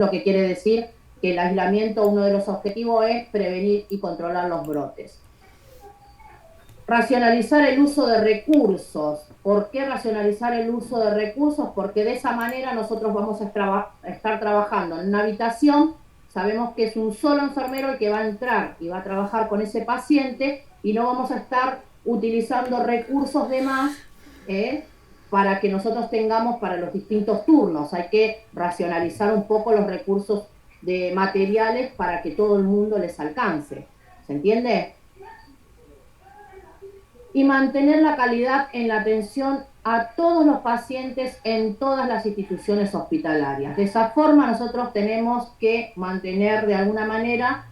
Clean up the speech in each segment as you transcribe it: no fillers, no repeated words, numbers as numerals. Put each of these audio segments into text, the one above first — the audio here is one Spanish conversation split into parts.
lo que quiere decir que el aislamiento, uno de los objetivos es prevenir y controlar los brotes. Racionalizar el uso de recursos. ¿Por qué racionalizar el uso de recursos? Porque de esa manera nosotros vamos a estar trabajando en una habitación, sabemos que es un solo enfermero el que va a entrar y va a trabajar con ese paciente y no vamos a estar utilizando recursos de más para que nosotros tengamos para los distintos turnos. Hay que racionalizar un poco los recursos de materiales para que todo el mundo les alcance. ¿Se entiende? Y mantener la calidad en la atención a todos los pacientes en todas las instituciones hospitalarias. De esa forma nosotros tenemos que mantener de alguna manera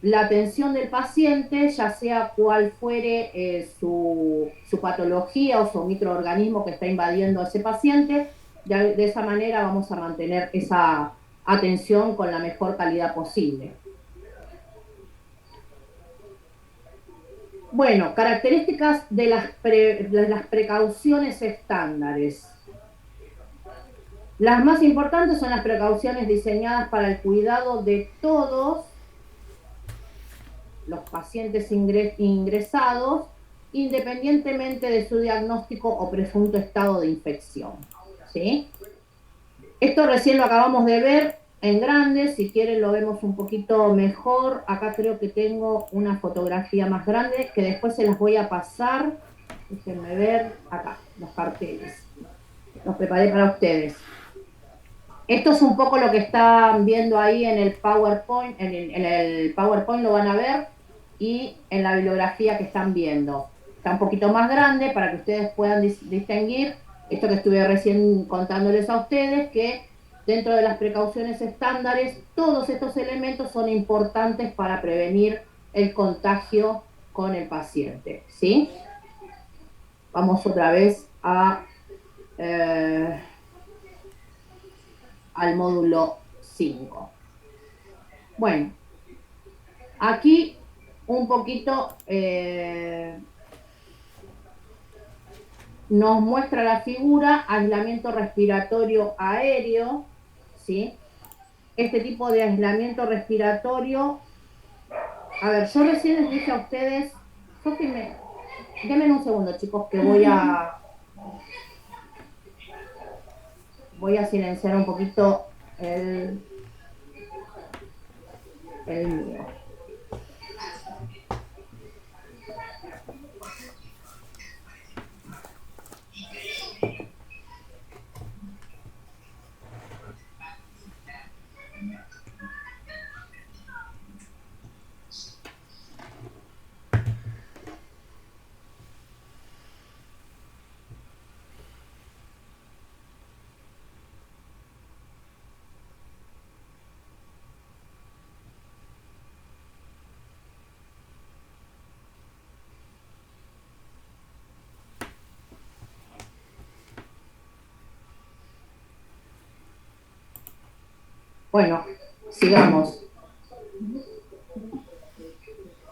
la atención del paciente, ya sea cual fuere su patología o su microorganismo que está invadiendo a ese paciente. De esa manera vamos a mantener esa atención con la mejor calidad posible. Bueno, características de las precauciones estándares. Las más importantes son las precauciones diseñadas para el cuidado de todos los pacientes ingresados, independientemente de su diagnóstico o presunto estado de infección. ¿Sí? Esto recién lo acabamos de ver en grande, si quieren lo vemos un poquito mejor. Acá creo que tengo una fotografía más grande que después se las voy a pasar. Déjenme ver, acá, los carteles. Los preparé para ustedes. Esto es un poco lo que están viendo ahí en el PowerPoint. En el PowerPoint lo van a ver y en la bibliografía que están viendo. Está un poquito más grande para que ustedes puedan distinguir esto que estuve recién contándoles a ustedes, que dentro de las precauciones estándares, todos estos elementos son importantes para prevenir el contagio con el paciente. ¿Sí? Vamos otra vez al módulo 5. Bueno, aquí un poquito nos muestra la figura aislamiento respiratorio aéreo, ¿sí? Este tipo de aislamiento respiratorio, a ver, yo recién les dije a ustedes, denme un segundo, chicos, que voy a silenciar un poquito el mío. Bueno, sigamos.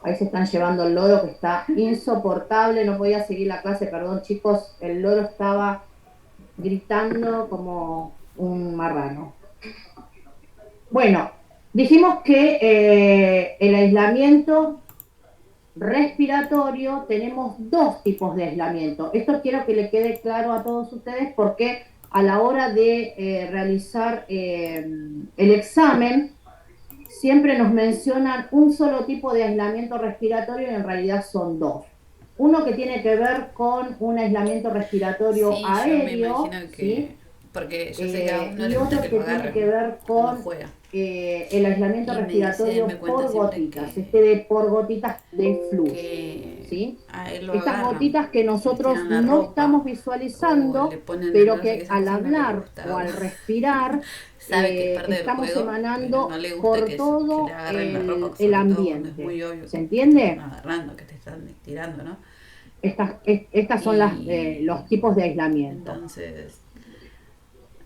Ahí se están llevando el loro que está insoportable, no podía seguir la clase, perdón chicos, el loro estaba gritando como un marrano. Bueno, dijimos que el aislamiento respiratorio, tenemos dos tipos de aislamiento. Esto quiero que le quede claro a todos ustedes porque a la hora de realizar el examen, siempre nos mencionan un solo tipo de aislamiento respiratorio y en realidad son dos. Uno que tiene que ver con un aislamiento respiratorio aéreo, yo me imagino que, ¿sí? porque yo sé que a uno le Y gusta otro que que lo tiene agarren que ver cuando con juega. el aislamiento Y me respiratorio cuenta por siempre gotitas, de por gotitas de flux, que ¿sí? a él lo Estas agarran, gotitas que le nosotros tiran la no ropa estamos o le visualizando, ponen el pero brazo y que esas al cosas no le hablar o gusta. al respirar Sabe que es parte del estamos juego, pero no emanando le gusta por que le todo agarren la ropa, el sobre todo cuando es ambiente. muy obvio ¿Se que te están entiende? agarrando, que te están tirando, ¿no? Estas son los Y tipos de aislamiento. entonces,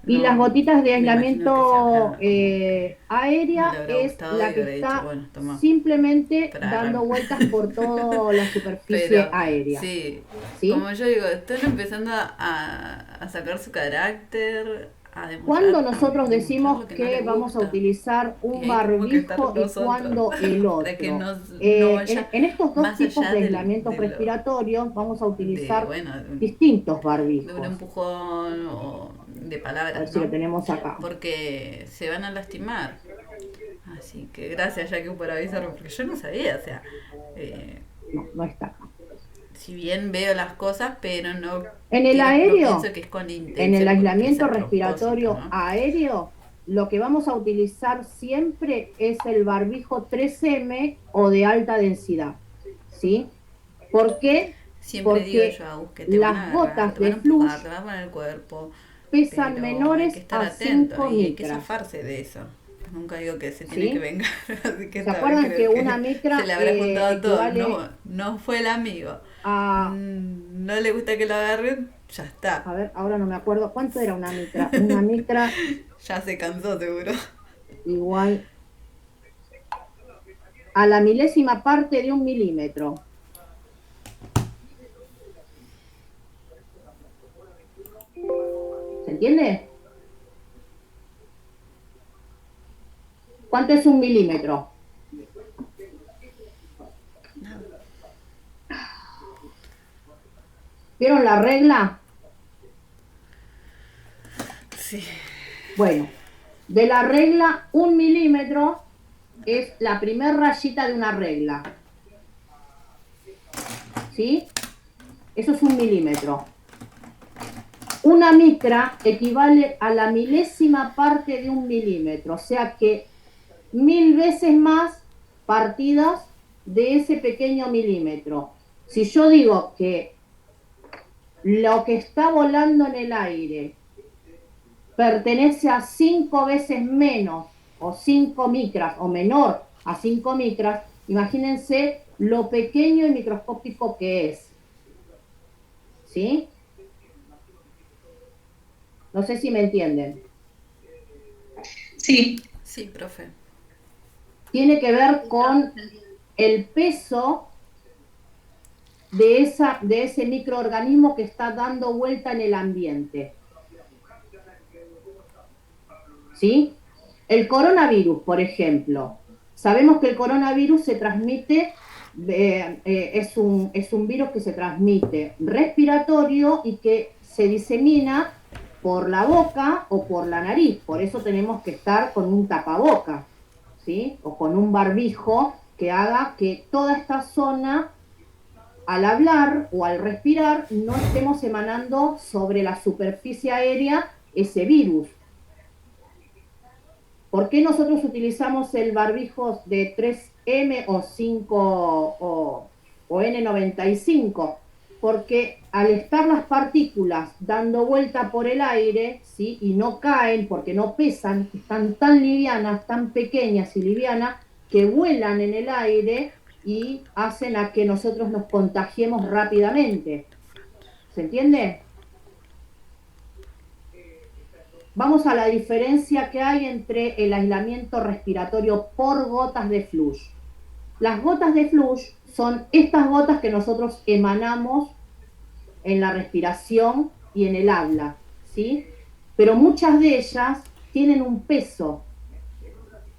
Y las no, gotitas de me imagino que se aislamiento habrá como, no le aérea habrá es gustado y la que habrá dicho, está bueno, toma, simplemente para dando agarrarme. vueltas por toda la superficie Pero aérea. sí, ¿Sí? como yo digo, están empezando a sacar su carácter, a demostrar, cuando nosotros demostrar decimos lo que no que les vamos a gusta. utilizar Y un ahí tenemos que estar barbijo y nosotros cuando el para que otro. no vaya En estos dos más tipos allá de aislamientos respiratorios vamos a de, utilizar bueno, distintos de un barbijos. empujón o de A ver palabras, si lo ¿no? tenemos acá. Porque se van a lastimar. Así que gracias, Jackie, por avisarme, porque yo no sabía, o sea, eh, No, no está acá. si bien veo las cosas, pero no, En el no pienso aéreo, que es con en el intención o que es aislamiento a propósito, respiratorio ¿no? aéreo, lo que vamos a utilizar siempre es el barbijo 3M o de alta densidad. ¿Sí? ¿Por qué? Siempre digo Porque yo, Agus, que te van a las agarrar, gotas te van de a empujar, flush te van a poner el cuerpo, pesan pero hay que menores estar a atento 5 y hay que micras. zafarse de eso. Nunca digo que se tiene que ¿Sí? vengar, así que ¿Se esta vez acuerdan creo que una que se micra le habrá juntado todo. equivale No, no fue el amigo. a... No le gusta que lo agarren, ya está. A ver, ahora no me acuerdo. ¿Cuánto era una micra? Una micra Ya se cansó seguro. igual a la milésima parte de un milímetro. ¿Se entiende? ¿Cuánto es un milímetro? ¿Vieron la regla? Sí. Bueno, de la regla, un milímetro es la primera rayita de una regla. ¿Sí? Eso es un milímetro. Una micra equivale a la milésima parte de un milímetro, o sea que 1000 veces más partidas de ese pequeño milímetro. Si yo digo que lo que está volando en el aire pertenece a 5 veces menos o 5 micras o menor a 5 micras, imagínense lo pequeño y microscópico que es. ¿Sí? No sé si me entienden. Sí. Sí, profe. Tiene que ver con el peso de ese microorganismo que está dando vuelta en el ambiente. ¿Sí? El coronavirus, por ejemplo. Sabemos que el coronavirus se transmite, es un virus que se transmite respiratorio y que se disemina por la boca o por la nariz. Por eso tenemos que estar con un tapaboca, ¿sí? O con un barbijo que haga que toda esta zona, al hablar o al respirar, no estemos emanando sobre la superficie aérea ese virus. ¿Por qué nosotros utilizamos el barbijo de 3M o 5 o N95? Porque al estar las partículas dando vuelta por el aire, ¿sí? Y no caen porque no pesan, están tan livianas, tan pequeñas y livianas, que vuelan en el aire y hacen a que nosotros nos contagiemos rápidamente. ¿Se entiende? Vamos a la diferencia que hay entre el aislamiento respiratorio por gotas de flush. Las gotas de flush son estas gotas que nosotros emanamos en la respiración y en el habla, ¿sí? Pero muchas de ellas tienen un peso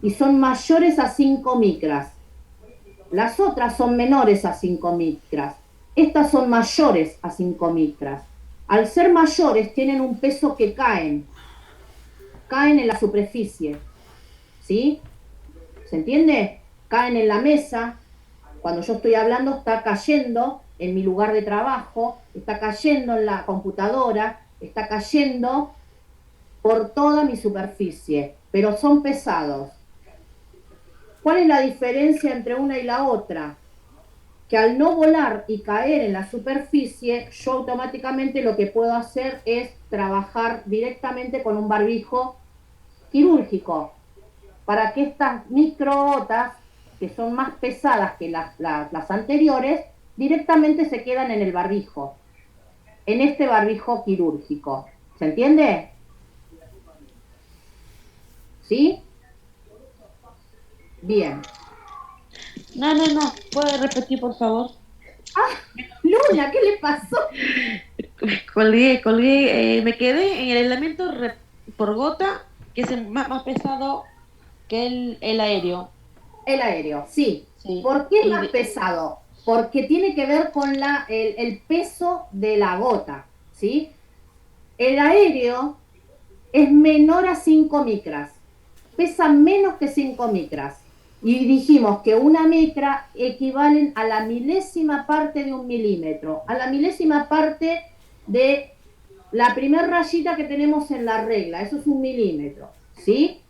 y son mayores a 5 micras. Las otras son menores a 5 micras. Estas son mayores a 5 micras. Al ser mayores tienen un peso que caen en la superficie, ¿sí? ¿Se entiende? Caen en la mesa. Cuando yo estoy hablando está cayendo en mi lugar de trabajo, está cayendo en la computadora, está cayendo por toda mi superficie, pero son pesados. ¿Cuál es la diferencia entre una y la otra? Que al no volar y caer en la superficie, yo automáticamente lo que puedo hacer es trabajar directamente con un barbijo quirúrgico, para que estas microgotas, que son más pesadas que las anteriores, directamente se quedan en el barbijo, en este barbijo quirúrgico. ¿Se entiende? ¿Sí? Bien. No. ¿Puede repetir, por favor? Luna, ¿qué le pasó? Colgué. Me quedé en el aislamiento por gota, que es más pesado que el aéreo. El aéreo, sí. Sí. ¿Por qué es más pesado? Porque tiene que ver con el peso de la gota, ¿sí? El aéreo es menor a 5 micras, pesa menos que 5 micras. Y dijimos que una micra equivale a la milésima parte de un milímetro, a la milésima parte de la primera rayita que tenemos en la regla, eso es un milímetro, ¿sí?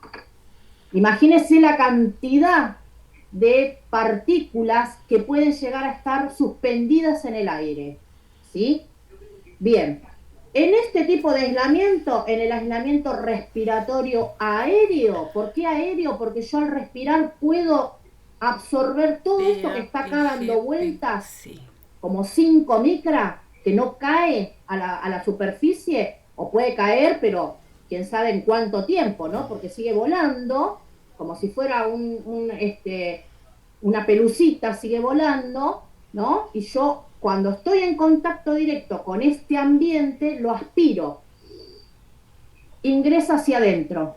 Imagínense la cantidad de partículas que pueden llegar a estar suspendidas en el aire, ¿sí? Bien, en este tipo de aislamiento, en el aislamiento respiratorio aéreo, ¿por qué aéreo? Porque yo al respirar puedo absorber todo esto que está acá dando vueltas, como 5 micras, que no cae a la superficie, o puede caer, pero quién sabe en cuánto tiempo, ¿no? Porque sigue volando, como si fuera una pelucita, sigue volando, ¿no? Y yo, cuando estoy en contacto directo con este ambiente, lo aspiro, ingresa hacia adentro.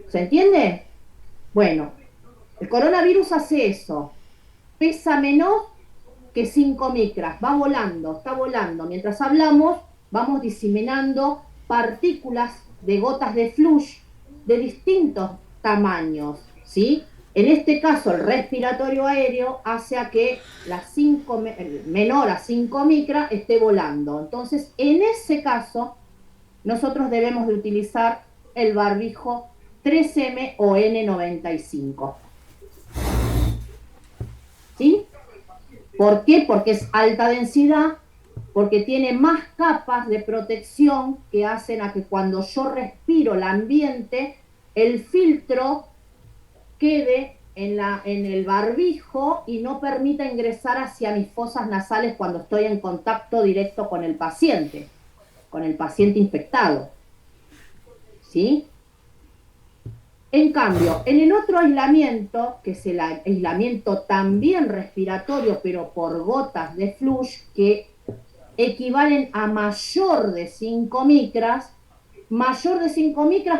¿Se entiende? Bueno, el coronavirus hace eso, pesa menos que 5 micras, va volando, está volando. Mientras hablamos, vamos diseminando partículas de gotas de flush de distintos tamaños, ¿sí? En este caso, el respiratorio aéreo hace a que menor a 5 micras esté volando. Entonces, en ese caso, nosotros debemos de utilizar el barbijo 3M o N95. ¿Sí? ¿Por qué? Porque es alta densidad, porque tiene más capas de protección que hacen a que cuando yo respiro el ambiente, el filtro quede en el barbijo y no permita ingresar hacia mis fosas nasales cuando estoy en contacto directo con el paciente infectado. ¿Sí? En cambio, en el otro aislamiento, que es el aislamiento también respiratorio, pero por gotas de flush, que equivalen a mayor de 5 micras,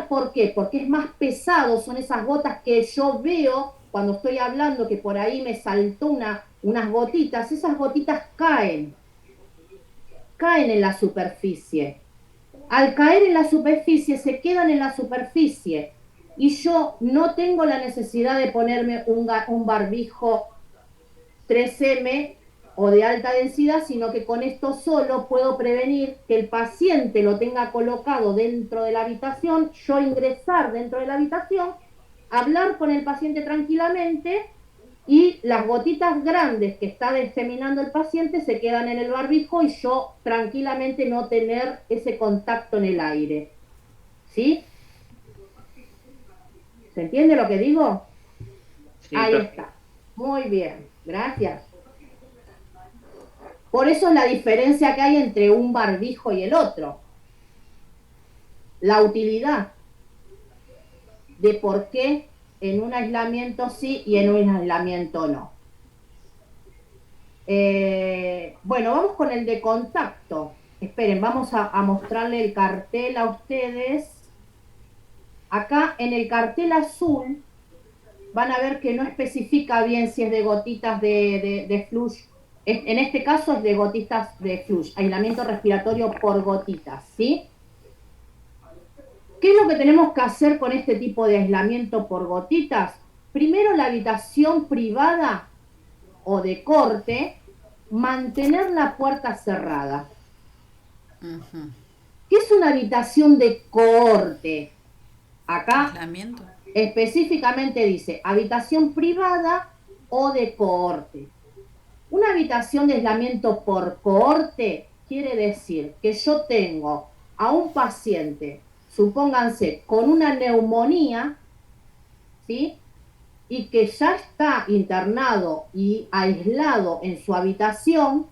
¿por qué? Porque es más pesado, son esas gotas que yo veo cuando estoy hablando, que por ahí me saltó unas gotitas, esas gotitas caen en la superficie. Al caer en la superficie, se quedan en la superficie. Y yo no tengo la necesidad de ponerme un barbijo 3M o de alta densidad, sino que con esto solo puedo prevenir que el paciente lo tenga colocado dentro de la habitación, yo ingresar dentro de la habitación, hablar con el paciente tranquilamente y las gotitas grandes que está diseminando el paciente se quedan en el barbijo y yo tranquilamente no tener ese contacto en el aire. ¿Sí? ¿Se entiende lo que digo? Sí, ahí está. Muy bien, gracias. Por eso es la diferencia que hay entre un barbijo y el otro. La utilidad de por qué en un aislamiento sí y en un aislamiento no. Bueno, vamos con el de contacto. Esperen, vamos a mostrarle el cartel a ustedes. Acá en el cartel azul van a ver que no especifica bien si es de gotitas de flush. En este caso es de gotitas de flush, aislamiento respiratorio por gotitas, ¿sí? ¿Qué es lo que tenemos que hacer con este tipo de aislamiento por gotitas? Primero, la habitación privada o de corte, mantener la puerta cerrada. Uh-huh. ¿Qué es una habitación de corte? Acá específicamente dice habitación privada o de cohorte. Una habitación de aislamiento por cohorte quiere decir que yo tengo a un paciente, supónganse, con una neumonía, ¿sí? Y que ya está internado y aislado en su habitación,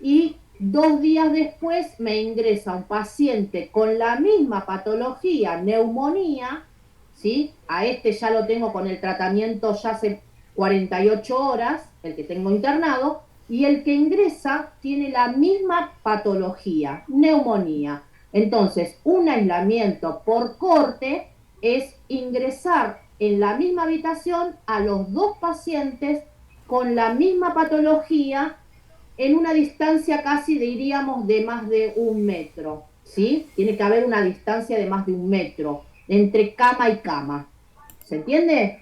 y 2 días después me ingresa un paciente con la misma patología, neumonía, ¿sí? A este ya lo tengo con el tratamiento ya hace 48 horas, el que tengo internado, y el que ingresa tiene la misma patología, neumonía. Entonces, un aislamiento por corte es ingresar en la misma habitación a los dos pacientes con la misma patología en una distancia casi, diríamos, de más de 1 metro, ¿sí? Tiene que haber una distancia de más de 1 metro entre cama y cama. ¿Se entiende?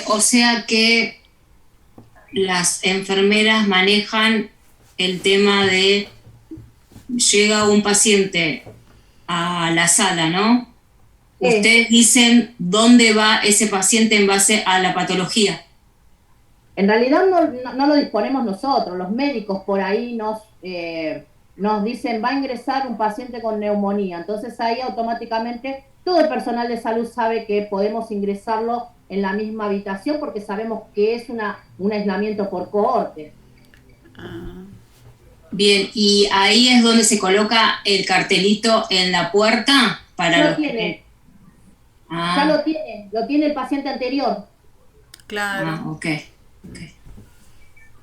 O sea que las enfermeras manejan el tema de llega un paciente a la sala, ¿no? Ustedes dicen dónde va ese paciente en base a la patología. En realidad no lo disponemos nosotros, los médicos por ahí nos dicen va a ingresar un paciente con neumonía, entonces ahí automáticamente todo el personal de salud sabe que podemos ingresarlo en la misma habitación porque sabemos que es un aislamiento por cohorte. Bien, y ahí es donde se coloca el cartelito en la puerta para Ya los lo tiene, Ah, ya lo tiene el paciente anterior. Claro. Ok.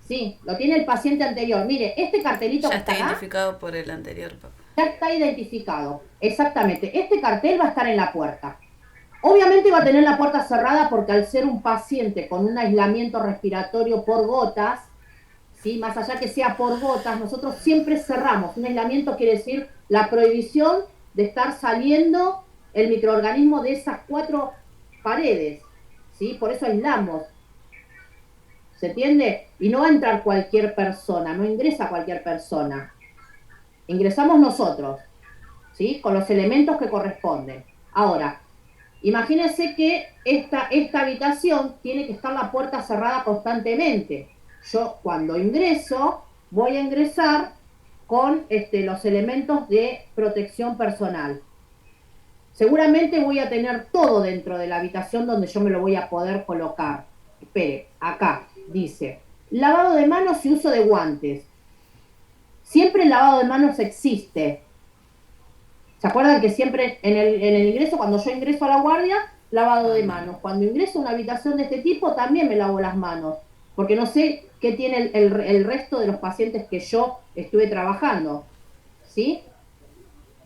Sí, lo tiene el paciente anterior. Mire, este cartelito Ya que está está acá, identificado por el anterior, papá. ya está identificado. Exactamente. Este cartel va a estar en la puerta. Obviamente va a tener la puerta cerrada porque al ser un paciente con un aislamiento respiratorio por gotas, ¿sí? Más allá que sea por gotas, nosotros siempre cerramos. Un aislamiento quiere decir la prohibición de estar saliendo el microorganismo de esas 4 paredes, ¿sí? Por eso aislamos. ¿Se entiende? Y no va a entrar cualquier persona, no ingresa cualquier persona. Ingresamos nosotros, ¿sí? Con los elementos que corresponden. Ahora, imagínense que esta habitación tiene que estar la puerta cerrada constantemente. Yo cuando ingreso, voy a ingresar con los elementos de protección personal. Seguramente voy a tener todo dentro de la habitación donde yo me lo voy a poder colocar. Espere, acá dice, lavado de manos y uso de guantes. Siempre el lavado de manos existe. ¿Se acuerdan que siempre en el ingreso, cuando yo ingreso a la guardia, lavado de manos? Cuando ingreso a una habitación de este tipo, también me lavo las manos, porque no sé qué tiene el resto de los pacientes que yo estuve trabajando, ¿sí?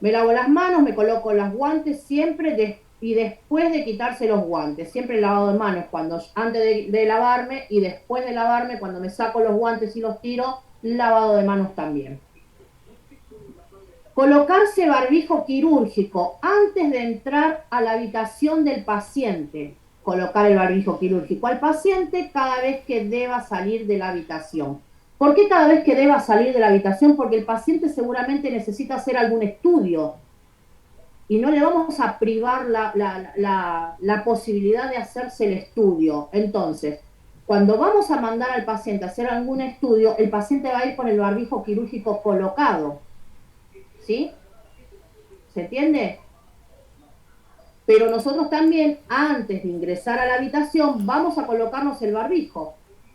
Me lavo las manos, me coloco los guantes siempre y después de quitarse los guantes. Siempre el lavado de manos, antes de lavarme y después de lavarme, cuando me saco los guantes y los tiro, lavado de manos también. Colocarse barbijo quirúrgico antes de entrar a la habitación del paciente. Colocar el barbijo quirúrgico al paciente cada vez que deba salir de la habitación. ¿Por qué cada vez que deba salir de la habitación? Porque el paciente seguramente necesita hacer algún estudio y no le vamos a privar la posibilidad de hacerse el estudio. Entonces, cuando vamos a mandar al paciente a hacer algún estudio, el paciente va a ir con el barbijo quirúrgico colocado. ¿Sí? ¿Se entiende? Pero nosotros también, antes de ingresar a la habitación, vamos a colocarnos el barbijo,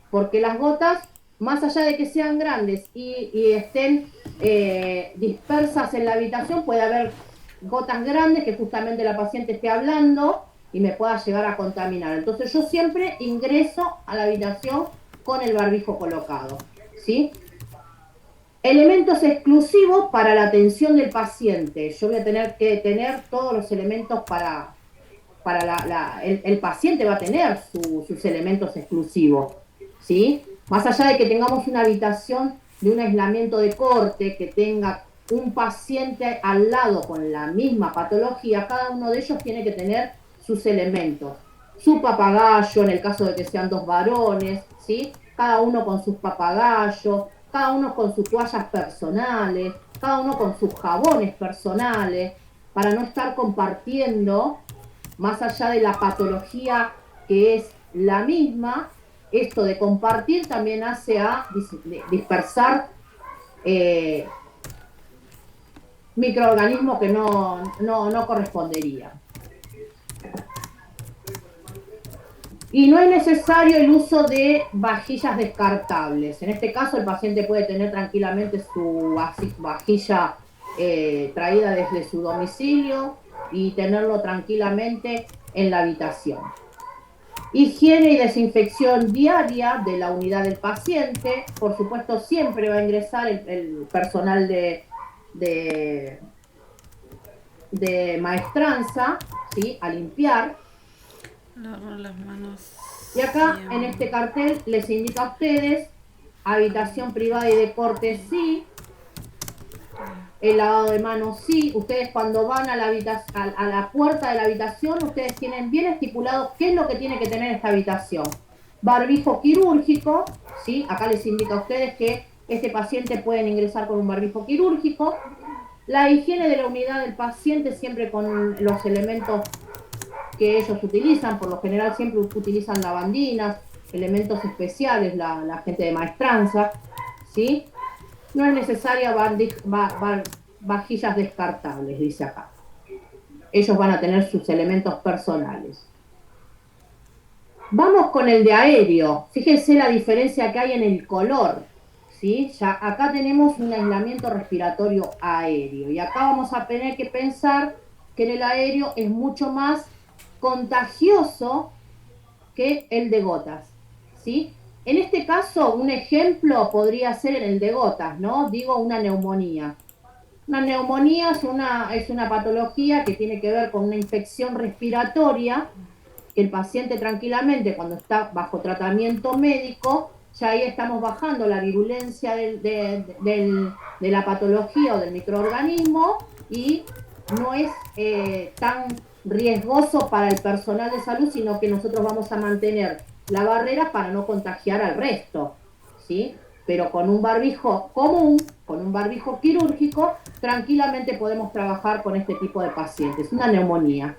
porque las gotas, más allá de que sean grandes y estén dispersas en la habitación, puede haber gotas grandes que justamente la paciente esté hablando y me pueda llegar a contaminar. Entonces yo siempre ingreso a la habitación con el barbijo colocado, ¿sí? Elementos exclusivos para la atención del paciente. Yo voy a tener que tener todos los elementos para el paciente va a tener sus elementos exclusivos, ¿sí? Más allá de que tengamos una habitación de un aislamiento de corte, que tenga un paciente al lado con la misma patología, cada uno de ellos tiene que tener sus elementos. Su papagayo, en el caso de que sean 2 varones, ¿sí? Cada uno con sus papagayos, cada uno con sus toallas personales, cada uno con sus jabones personales, para no estar compartiendo, más allá de la patología que es la misma. Esto de compartir también hace a dispersar microorganismos que no correspondería. Y no es necesario el uso de vajillas descartables. En este caso el paciente puede tener tranquilamente su vajilla traída desde su domicilio y tenerlo tranquilamente en la habitación. Higiene y desinfección diaria de la unidad del paciente. Por supuesto, siempre va a ingresar el personal de maestranza, ¿sí? A limpiar. Lavar las manos. Y acá, en siempre. este cartel, les indica a ustedes, habitación privada y de corte sí, el lavado de manos sí. Ustedes cuando van a la puerta de la habitación, ustedes tienen bien estipulado qué es lo que tiene que tener esta habitación. Barbijo quirúrgico, ¿sí? Acá les indica a ustedes que este paciente pueden ingresar con un barbijo quirúrgico. La higiene de la unidad del paciente siempre con los elementos que ellos utilizan, por lo general siempre utilizan lavandinas, elementos especiales, la gente de maestranza, ¿sí? No es necesaria vajillas descartables, dice acá. Ellos van a tener sus elementos personales. Vamos con el de aéreo. Fíjense la diferencia que hay en el color, ¿sí? Ya acá tenemos un aislamiento respiratorio aéreo. Y acá vamos a tener que pensar que en el aéreo es mucho más contagioso que el de gotas, ¿sí? En este caso, un ejemplo podría ser el de gotas, ¿no? Digo, una neumonía. Una neumonía es una patología que tiene que ver con una infección respiratoria que el paciente tranquilamente, cuando está bajo tratamiento médico, ya ahí estamos bajando la virulencia de la patología o del microorganismo y no es tan riesgoso para el personal de salud, sino que nosotros vamos a mantener la barrera para no contagiar al resto, ¿sí? Pero con un barbijo común, con un barbijo quirúrgico, tranquilamente podemos trabajar con este tipo de pacientes. Una neumonía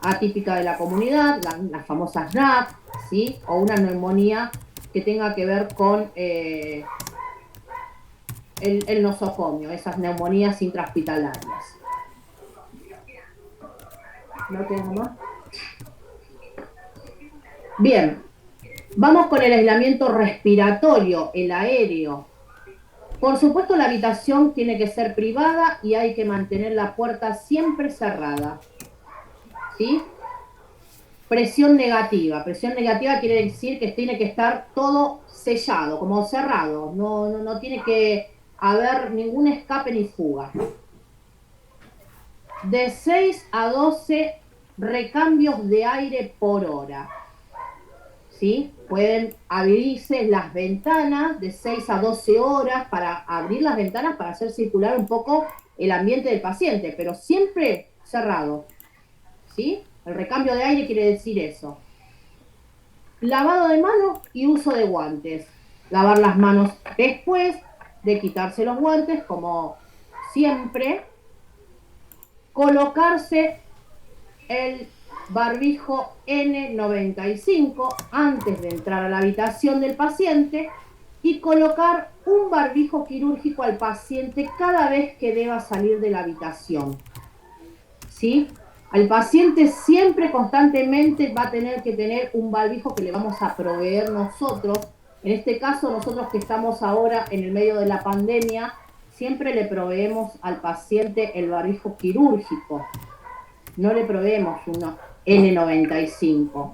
atípica de la comunidad, las famosas NAC, ¿sí? O una neumonía que tenga que ver con el nosocomio, esas neumonías intrahospitalarias. ¿No tengo más? Bien, vamos con el aislamiento respiratorio, el aéreo. Por supuesto, la habitación tiene que ser privada y hay que mantener la puerta siempre cerrada, ¿sí? Presión negativa quiere decir que tiene que estar todo sellado, como cerrado, no tiene que haber ningún escape ni fuga. De 6 a 12 recambios de aire por hora, ¿sí? Pueden abrirse las ventanas de 6 a 12 horas para abrir las ventanas para hacer circular un poco el ambiente del paciente, pero siempre cerrado, ¿sí? El recambio de aire quiere decir eso. Lavado de manos y uso de guantes. Lavar las manos después de quitarse los guantes, como siempre. Colocarse el barbijo N95 antes de entrar a la habitación del paciente y colocar un barbijo quirúrgico al paciente cada vez que deba salir de la habitación, ¿sí? Al paciente siempre, constantemente, va a tener que tener un barbijo que le vamos a proveer nosotros. En este caso, nosotros que estamos ahora en el medio de la pandemia, siempre le proveemos al paciente el barbijo quirúrgico. No le proveemos uno N95.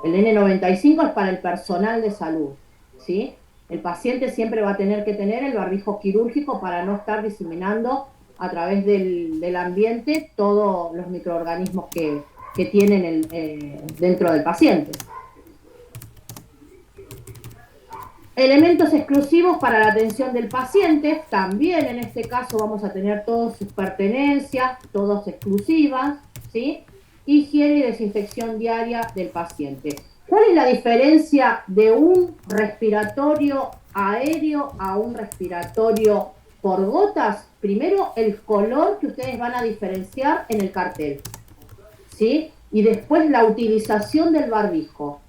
El N95 es para el personal de salud, ¿sí? El paciente siempre va a tener que tener el barbijo quirúrgico para no estar diseminando a través del ambiente todos los microorganismos que tienen dentro del paciente. Elementos exclusivos para la atención del paciente. También en este caso vamos a tener todas sus pertenencias, todas exclusivas, ¿sí? Higiene y desinfección diaria del paciente. ¿Cuál es la diferencia de un respiratorio aéreo a un respiratorio por gotas? Primero, el color que ustedes van a diferenciar en el cartel, ¿sí? Y después la utilización del barbijo.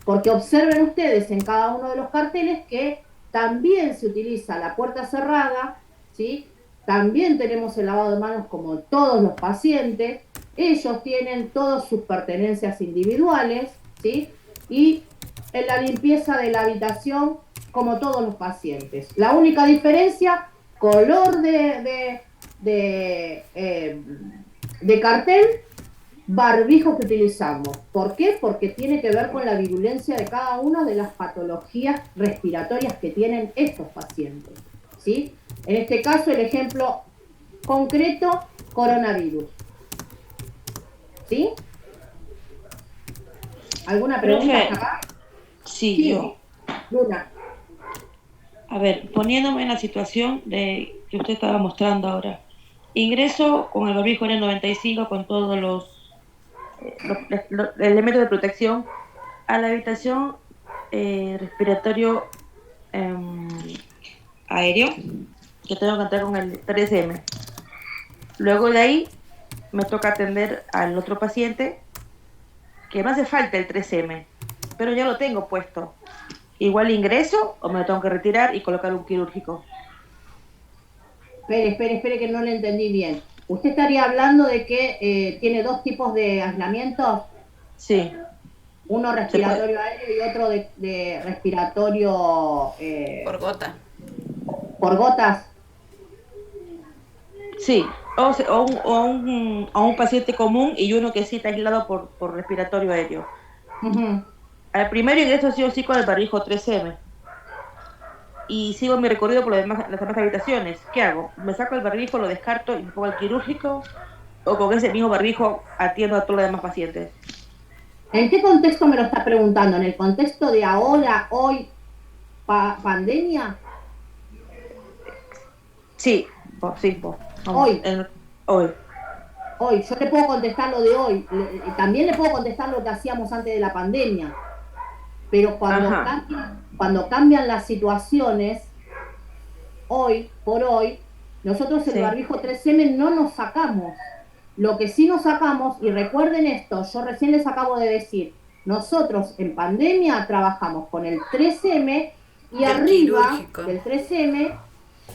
Porque observen ustedes en cada uno de los carteles que también se utiliza la puerta cerrada, ¿sí? También tenemos el lavado de manos como todos los pacientes. Ellos tienen todas sus pertenencias individuales, ¿sí? Y en la limpieza de la habitación como todos los pacientes. La única diferencia, color de cartel barbijo que utilizamos. ¿Por qué? Porque tiene que ver con la virulencia de cada una de las patologías respiratorias que tienen estos pacientes, ¿sí? En este caso, el ejemplo concreto, coronavirus. ¿Sí? ¿Alguna pregunta hasta acá? Sí, Sí, yo. Luna. A ver, poniéndome en la situación de que usted estaba mostrando ahora. Ingreso con el barbijo N95 con todos los elementos de protección a la habitación respiratorio em, aéreo, que tengo que entrar con el 3M. Luego de ahí me toca atender al otro paciente que no hace falta el 3M, pero ya lo tengo puesto. Igual ingreso o me lo tengo que retirar y colocar un quirúrgico. Espere, que no le entendí bien. ¿Usted estaría hablando de que tiene dos tipos de aislamientos? Sí, Uno se puede. respiratorio aéreo y otro de respiratorio Por gota. por gotas. Sí, o un paciente común y uno que sí está aislado por respiratorio aéreo. Uh-huh. Al primero ingreso sí o sí con el barbijo 3M y sigo mi recorrido por las demás habitaciones. ¿Qué hago? ¿Me saco el barbijo, lo descarto y me pongo el quirúrgico? ¿O con ese mismo barbijo atiendo a todos los demás pacientes? ¿En qué contexto me lo está preguntando? ¿En el contexto de ahora, hoy, pandemia? Sí, sí, vamos, Hoy. hoy. Hoy, yo le puedo contestar lo de hoy, también le puedo contestar lo que hacíamos antes de la pandemia, pero Ajá. cuando cambian las situaciones, hoy por hoy, nosotros el Sí. barbijo 3M no nos sacamos. Lo que sí nos sacamos, y recuerden esto, yo recién les acabo de decir, nosotros en pandemia trabajamos con el 3M y El arriba quirúrgico. del 3M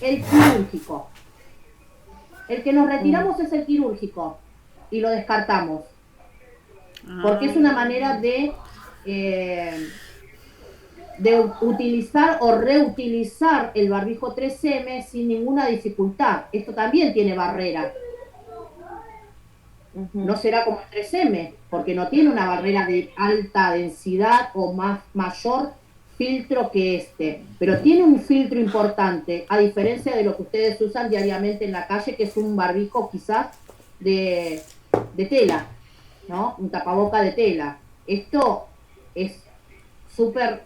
el quirúrgico. El que nos Mm, retiramos es el quirúrgico y lo descartamos, porque Ah, es una manera de utilizar o reutilizar el barbijo 3M sin ninguna dificultad. Esto también tiene barrera. ujú, No será como el 3M, porque no tiene una barrera de alta densidad o mayor filtro que este, pero tiene un filtro importante, a diferencia de lo que ustedes usan diariamente en la calle, que es un barbijo quizás de, de tela, ¿no? Un tapaboca de tela. Esto es súper,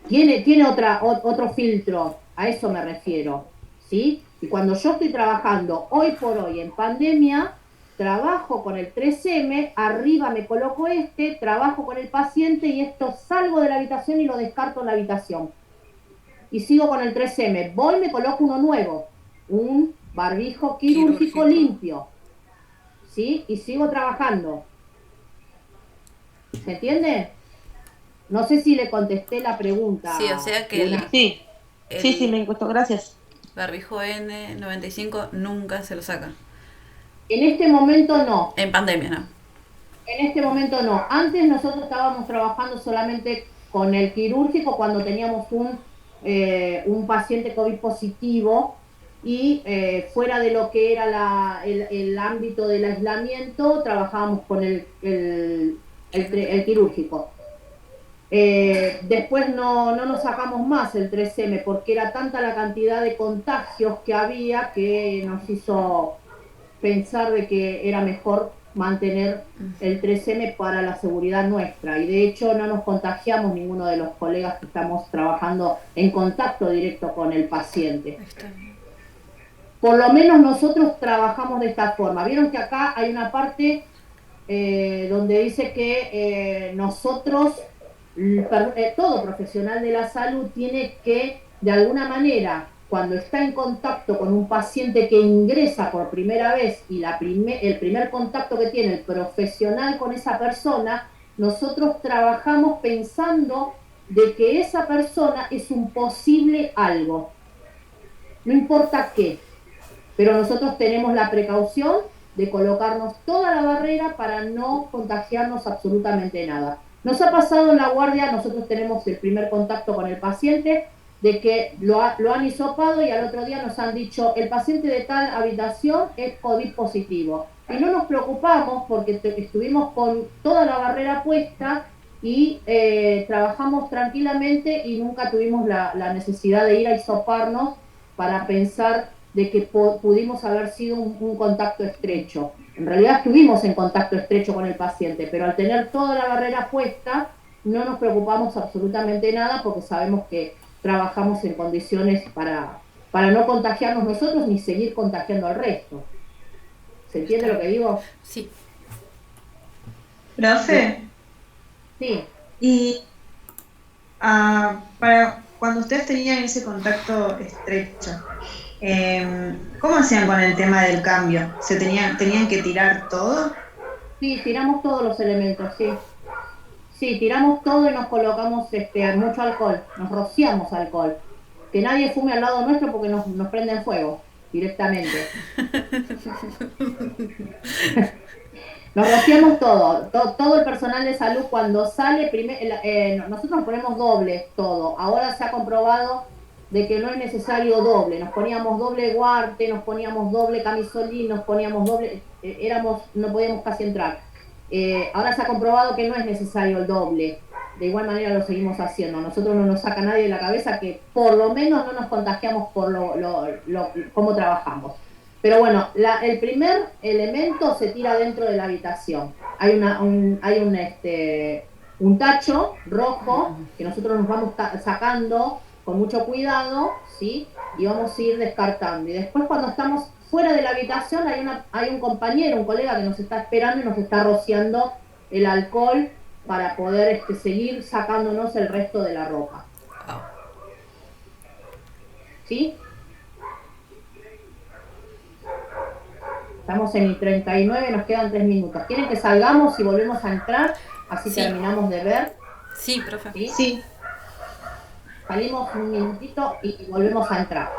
tiene otro filtro, a eso me refiero, ¿sí? Y cuando yo estoy trabajando hoy por hoy en pandemia, trabajo con el 3M, arriba me coloco este, trabajo con el paciente y esto salgo de la habitación y lo descarto en la habitación. Y sigo con el 3M, voy, me coloco uno nuevo, un barbijo quirúrgico quirúrgico. limpio, ¿sí? Y sigo trabajando. ¿Se entiende? No sé si le contesté la Sí, o pregunta, sea que Luna. sí, sí, el me costó, gracias. barbijo N95 nunca se lo saca. En este momento no, En pandemia, ¿no? en este momento no. Antes nosotros estábamos trabajando solamente con el quirúrgico cuando teníamos un paciente COVID positivo y fuera de lo que era el ámbito del aislamiento, trabajábamos con el quirúrgico. Después no nos sacamos más el 3M porque era tanta la cantidad de contagios que había que nos hizo pensar de que era mejor mantener el 3M para la seguridad nuestra. Y de hecho no nos contagiamos ninguno de los colegas que estamos trabajando en contacto directo con el paciente. Está bien. Por lo menos nosotros trabajamos de esta forma. Vieron que acá hay una parte donde dice que nosotros, todo profesional de la salud tiene que, de alguna manera, cuando está en contacto con un paciente que ingresa por primera vez y el primer contacto que tiene el profesional con esa persona, nosotros trabajamos pensando de que esa persona es un posible algo, no importa qué, pero nosotros tenemos la precaución de colocarnos toda la barrera para no contagiarnos absolutamente nada. Nos ha pasado en la guardia, nosotros tenemos el primer contacto con el paciente de que lo han hisopado y al otro día nos han dicho el paciente de tal habitación es COVID positivo. Y no nos preocupamos porque estuvimos con toda la barrera puesta y trabajamos tranquilamente y nunca tuvimos la necesidad de ir a hisoparnos para pensar de que pudimos haber sido un contacto estrecho. En realidad estuvimos en contacto estrecho con el paciente, pero al tener toda la barrera puesta no nos preocupamos absolutamente nada porque sabemos que trabajamos en condiciones para no contagiarnos nosotros ni seguir contagiando al resto. ¿Se entiende lo que digo? Sí. Profe, Sí. y para cuando ustedes tenían ese contacto estrecho, ¿cómo hacían con el tema del cambio? ¿Tenían que tirar todo? Sí, tiramos todos los elementos, sí. Sí, tiramos todo y nos colocamos mucho alcohol, nos rociamos alcohol. Que nadie fume al lado nuestro porque nos prenden fuego directamente. Nos rociamos todo el personal de salud cuando sale, nosotros nos ponemos doble todo. Ahora se ha comprobado de que no es necesario doble. Nos poníamos doble guarte, nos poníamos doble camisolín, nos poníamos doble, no podíamos casi entrar. Ahora se ha comprobado que no es necesario el doble. De igual manera lo seguimos haciendo. Nosotros no nos saca nadie de la cabeza que por lo menos no nos contagiamos por cómo trabajamos. Pero bueno, el primer elemento se tira dentro de la habitación. Hay un tacho rojo que nosotros nos vamos sacando con mucho cuidado, ¿sí? Y vamos a ir descartando. Y después cuando estamos fuera de la habitación hay un compañero, un colega que nos está esperando y nos está rociando el alcohol para poder seguir sacándonos el resto de la ropa. ¿Sí? Estamos en el 39, nos quedan 3 minutos. ¿Quieren que salgamos y volvemos a entrar? Así Sí. terminamos de ver. Sí, profe. ¿Sí? Sí. Salimos un minutito y volvemos a entrar.